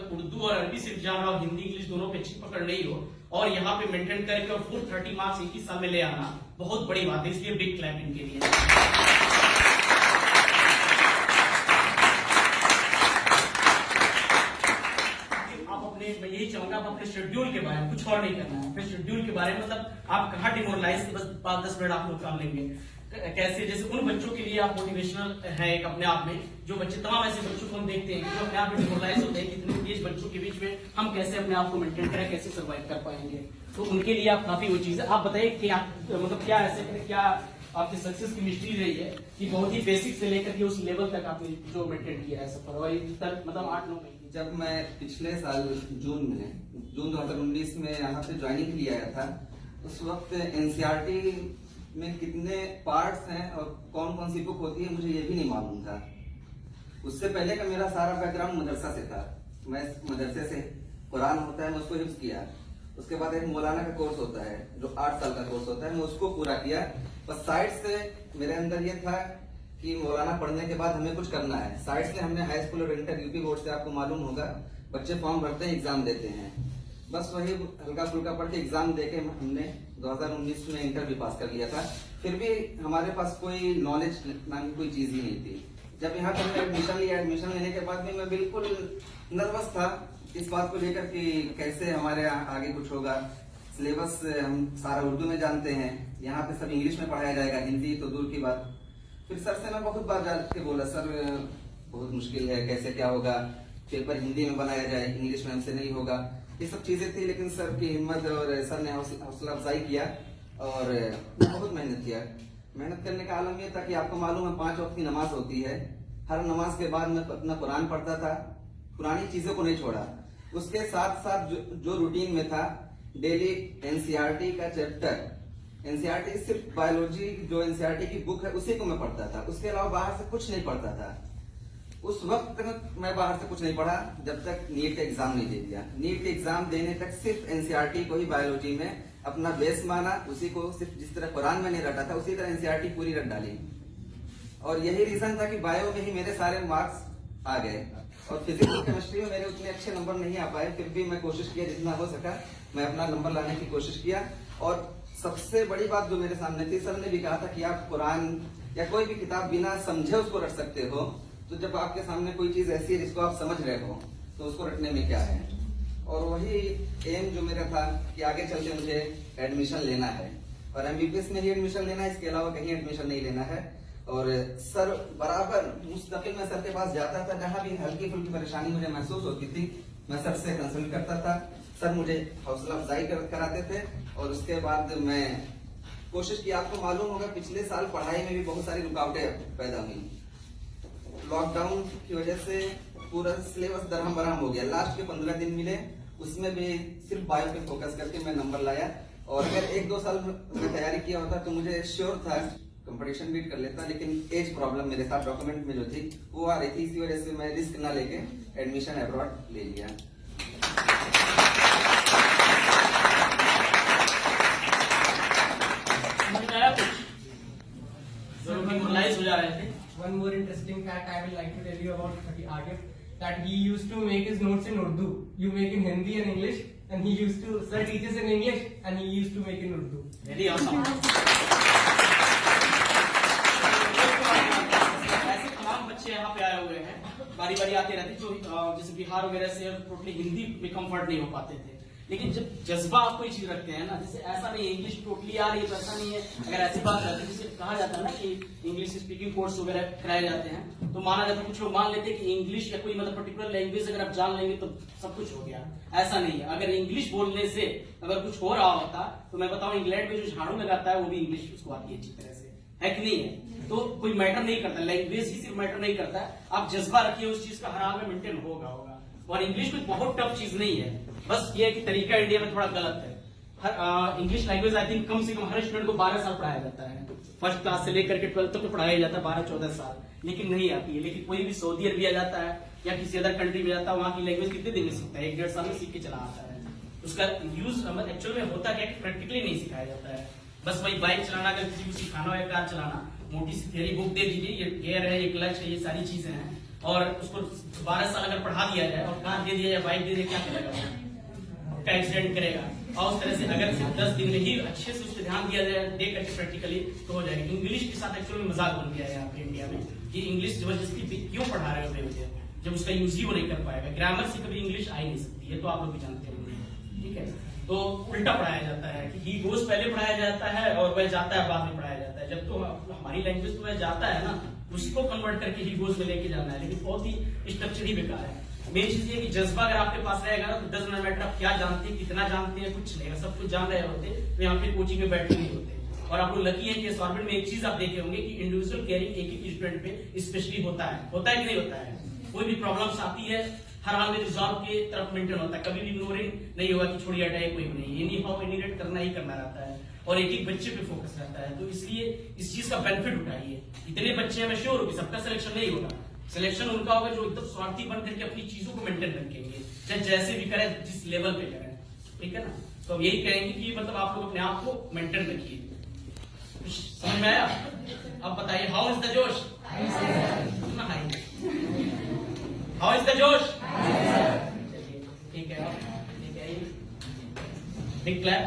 अगर उर्दू और अरबी सिर्फ जान रहा हो, हिंदी इंग्लिश दोनों पे अच्छी पकड़ नहीं हो और यहाँ पे मेंटेन करके और फुल 30 मार्क्स एक ही साल में ले आना बहुत बड़ी बात है, इसलिए बिग क्लैप इनके लिए। मैं यही चाहूंगा आप अपने शेड्यूल के बारे में, कुछ और नहीं करना है, अपने शेड्यूल के बारे में, मतलब आप कहाँ डिमोरलाइज थे, बस 5-10 मिनट आप लोग काम लेंगे कैसे, जैसे उन बच्चों के लिए आप मोटिवेशनल है एक अपने आप में, जो बच्चे तमाम ऐसे बच्चों को हम देखते हैं जो अपने आप में डिमोरलाइज होते हैं, कितने तेज बच्चों के बीच में हम कैसे अपने आप को मेंटेन करें, कैसे सर्वाइव कर पाएंगे, तो उनके लिए आप काफी वो चीज है। आप बताइए कि मतलब क्या ऐसे क्या आपकी सक्सेस की मिस्ट्री रही है कि बहुत ही बेसिक से लेकर के उस लेवल तक आपने जो मेंटेन किया है सफर, और मतलब 8-9 महीने। जब मैं पिछले साल जून 2019 में यहाँ पे ज्वाइनिंग के लिए आया था, उस वक्त एनसीईआरटी में कितने पार्ट्स हैं और कौन कौन सी बुक होती है मुझे ये भी नहीं मालूम था। उससे पहले का मेरा सारा बैकग्राउंड मदरसा से था, मैं मदरसे से कुरान होता है मैं उसको हिफ्ज किया, उसके बाद एक मौलाना का कोर्स होता है जो 8 साल का कोर्स होता है, मैं उसको पूरा किया। बस साइड से मेरे अंदर ये था कि मौलाना पढ़ने के बाद हमें कुछ करना है। साइड से हमने हाई स्कूल और इंटर यूपी बोर्ड से, आपको मालूम होगा, बच्चे फॉर्म भरते हैं, एग्जाम देते हैं, बस वही हल्का फुल्का पढ़ के एग्जाम देके हमने 2019 में इंटर भी पास कर लिया था। फिर भी हमारे पास कोई नॉलेज नाम की कोई चीज ही नहीं थी। जब यहाँ पर मैंने एडमिशन लिया, एडमिशन लेने के बाद भी मैं बिल्कुल नर्वस था इस बात को लेकर कि कैसे हमारे आगे कुछ होगा। सिलेबस हम सारा उर्दू में जानते हैं, यहाँ पे सब इंग्लिश में पढ़ाया जाएगा, हिंदी तो दूर की बात। फिर सर से मैं बहुत बार जाके बोला, सर बहुत मुश्किल है, कैसे क्या होगा, पेपर हिंदी में बनाया जाए, इंग्लिश में हमसे नहीं होगा, ये सब चीजें थी। लेकिन सर की हिम्मत और सर ने हौसला अफजाई किया और बहुत मेहनत किया। मेहनत करने का आलम यह था कि आपको मालूम है 5 वक्त की नमाज होती है, हर नमाज के बाद मैं अपना कुरान पढ़ता था, पुरानी चीजों को नहीं छोड़ा। उसके साथ साथ जो रूटीन में था, डेली एनसीईआरटी का चैप्टर, एनसीईआरटी सिर्फ बायोलॉजी जो एनसीईआरटी की बुक है उसी को मैं पढ़ता था, उसके अलावा बाहर से कुछ नहीं पढ़ता था। उस वक्त तक मैं बाहर से कुछ नहीं पढ़ा जब तक नीट का एग्जाम नहीं दे दिया। नीट के एग्जाम देने तक सिर्फ एनसीईआरटी को ही बायोलॉजी में अपना बेस माना, उसी को सिर्फ जिस तरह कुरान में नहीं रटा था उसी तरह एनसीईआरटी पूरी रट डाली। और यही रीजन था कि बायो में ही मेरे सारे मार्क्स आ गए और फिजिक्स और केमिस्ट्री में मेरे उतने अच्छे नंबर नहीं आ पाए। फिर भी मैं कोशिश किया, जितना हो सका मैं अपना नंबर लाने की कोशिश किया। और सबसे बड़ी बात जो मेरे सामने थी, सर ने भी कहा था कि आप कुरान या कोई भी किताब बिना समझे उसको रट सकते हो, तो जब आपके सामने कोई चीज ऐसी है जिसको आप समझ रहे हो तो उसको रटने में क्या है। और वही एम जो मेरा था कि आगे चल के मुझे एडमिशन लेना है और एमबीबीएस में ही एडमिशन लेना है, इसके अलावा कहीं एडमिशन नहीं लेना है। और सर बराबर मुस्तकिल मैं सर के पास जाता था, जहां भी हल्की फुल्की परेशानी मुझे महसूस होती थी मैं सर से कंसल्ट करता था, सर मुझे हौसला अफजाई कराते थे। और उसके बाद मैं कोशिश की, आपको मालूम होगा पिछले साल पढ़ाई में भी बहुत सारी रुकावटें पैदा हुई, लॉकडाउन की वजह से पूरा सिलेबस दरहम बरहम हो गया। लास्ट के 15 दिन मिले, उसमें भी सिर्फ बायो पे फोकस करके मैं नंबर लाया। और अगर 1-2 साल में तैयारी किया होता तो मुझे श्योर था कंपटीशन बीट कर लेता, लेकिन एज प्रॉब्लम मेरे साथ डॉक्यूमेंट में जो थी वो आ रही थी, इसी वजह से मैं रिस्क ना लेके एडमिशन अब्रॉड ले लिया। हो जा रहे थे। One more interesting fact I will like to tell you about Agif, that he used to make his notes in Urdu. You make in Hindi and English, and he used to, sir teaches in English and he used to make in Urdu. Very awesome. ऐसे तमाम बच्चे यहाँ पे आए हुए हैं, बारी बारी आते रहते, जो जैसे बिहार वगैरह से टोटली हिंदी में कंफर्ट नहीं हो पाते थे। लेकिन जब जज्बा आपको ये चीज रखते हैं ना, जैसे ऐसा नहीं है इंग्लिश टोटली आ रही है तो ऐसा नहीं है। अगर ऐसी बात रहती है, जैसे कहा जाता है ना कि इंग्लिश स्पीकिंग कोर्स वगैरह कराए जाते हैं, तो माना जाता है, कुछ लोग मान लेते हैं कि इंग्लिश या कोई मतलब पर्टिकुलर लैंग्वेज अगर आप जान लेंगे तो सब कुछ हो गया। ऐसा नहीं है। अगर इंग्लिश बोलने से अगर कुछ हो रहा होता तो मैं बताऊं, इंग्लैंड में जो झाड़ू लगाता है वो भी इंग्लिश उसको आती है अच्छी तरह से, है कि नहीं है। तो कोई मैटर नहीं करता, लैंग्वेज ही सिर्फ मैटर नहीं करता है, आप जज्बा रखिए उस चीज का, हर हाल में मेंटेन होगा। और इंग्लिश में बहुत टफ चीज नहीं है, बस ये है कि तरीका इंडिया में थोड़ा गलत है। हर इंग्लिश लैंग्वेज आई थिंक कम से कम हर स्टूडेंट को 12 साल पढ़ाया जाता है, फर्स्ट क्लास से लेकर के 12th तक तो पढ़ाया जाता है 12-14 साल, लेकिन नहीं आती है। लेकिन कोई भी सऊदी अरबिया जाता है या किसी अदर कंट्री में जाता है, वहां की लैंग्वेज कितने दिन में सीखता है, 1-1.5 साल में सीख के चला आता है। उसका यूज एक्चुअल में होता क्या है, प्रैक्टिकली नहीं सिखाया जाता है। बस वही बाइक चलाना, अगर किसी को सिखाना हो या कार चलाना, मोटी सी थियरी बुक दे दीजिए, ये गियर है, ये क्लच है, ये सारी चीजें हैं, और उसको 12 साल अगर पढ़ा दिया जाए और कार दे दिया जाए, बाइक दे दिया, क्या करेगा? का एक्सीडेंट करेगा। और उस तरह से अगर सिर्फ 10 दिन में ही अच्छे से उस पर ध्यान दिया जाए, दे करके प्रैक्टिकली, तो हो जाएगा। इंग्लिश के साथ एक्चुअली मजाक बन गया है यहाँ पे इंडिया में कि इंग्लिश जबरदस्ती क्यों पढ़ा रहे हो बेवजह, जब उसका यूज ही वो नहीं कर पाएगा। ग्रामर से कभी इंग्लिश आ ही नहीं सकती है, तो आप लोग भी जानते होंगे, ठीक है। तो उल्टा पढ़ाया जाता है कि ही गोज पहले पढ़ाया जाता है और वह जाता है बाद में पढ़ाया जाता है। जब तो हमारी लैंग्वेज तो वह जाता है ना, उसको कन्वर्ट करके ही गोज में लेके जाना है, लेकिन बहुत ही स्ट्रक्चर ही बेकार है। मेन चीज ये कि जज्बा अगर आपके पास रहेगा ना, तो डजंट मैटर आप क्या जानते हैं, कितना जानते हैं, कुछ नहीं, सब कुछ जान रहे होते तो यहाँ पे कोचिंग में बैठे नहीं होते। और आप लोग लकी है कि सॉर्बिट में एक चीज आप देखे होंगे कि इंडिविजुअल केयरिंग एक एक स्टूडेंट पे स्पेशली होता है कि नहीं होता है। कोई भी प्रॉब्लम्स आती है हर हाल में रिजॉल्व के तरफ मेंटेन होता है, कभी भी इग्नोरिंग नहीं होगा कि छोड़िए हटाइए, कोई भी नहीं, एनी हाउ एनी रेट करना ही करना रहता है और एक एक बच्चे पे फोकस रहता है। तो इसलिए इस चीज का बेनिफिट उठाइए। इतने बच्चे हैं, मैं श्योर हूँ कि सबका सिलेक्शन नहीं होगा, सिलेक्शन उनका होगा जो एकदम स्वार्थी बन करके अपनी चीजों को मेंटेन रखेंगे, चाहे जैसे भी करें, जिस लेवल पे करें, ठीक है ना। तो हम यही कहेंगे कि मतलब आप लोग अपने आप को मेंटेन रखिए। समझ में आया? अब बताइए, हाउ इज द जोश? हाउ इज द जोश? ठीक है, बिग क्लैप।